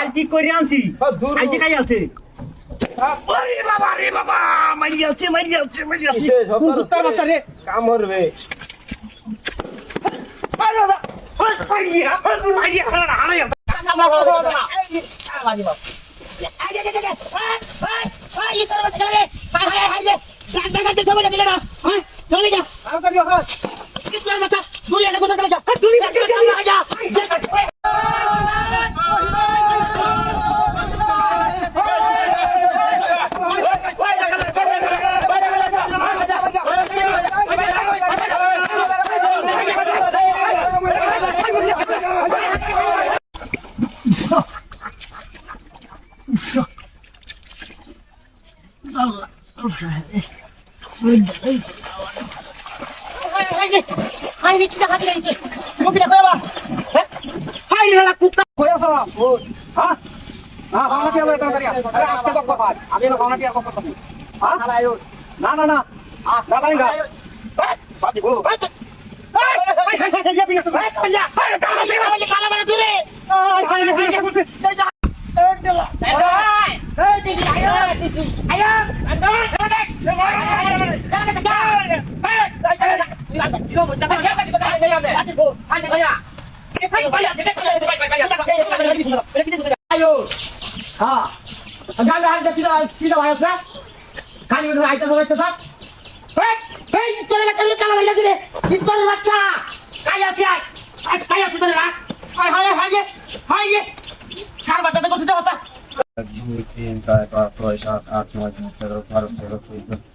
আলটি করে আনছি আলটি কাই আছে আরে বাবা মারি যাচ্ছে কুত্তার বাচ্চা রে কাম করবে আরে দাদা মারিয়া হারাই দুই তিন চার পাঁচ ছয় সাত আট নয় 10 11 12 13 14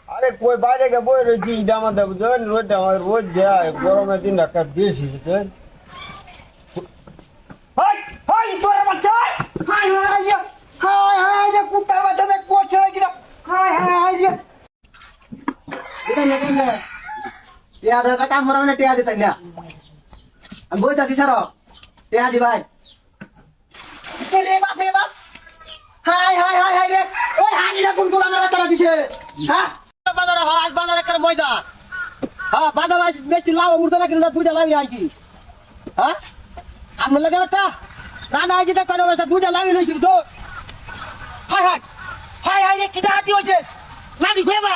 আরে কই বাইরে গে বই রয়েছি ইটা আমাদের বুঝলেন রোদ আমাদের রোজ যায় গরমের দিন একটা বেশি বুঝলেন কাম করা মানে টিয়া দিতাম না আমি বই যাচ্ছি স্যার টিয়া দি ভাই হাই হাই হাই হাই রে ওই হানিটা কোন কোন আমার তারা দিছে হ্যাঁ বাজারে আজ বাজারে করে ময়দা হ্যাঁ বাজারে আজ বেশি লাভ মুরদা লাগে না দুইটা লাভ আইছি হ্যাঁ আমরা লাগে একটা না না আইছি দেখ কেন দুইটা লাভ লইছি তো হাই হাই হাই হাই রে কিটা হাতি হইছে লাভি কইবা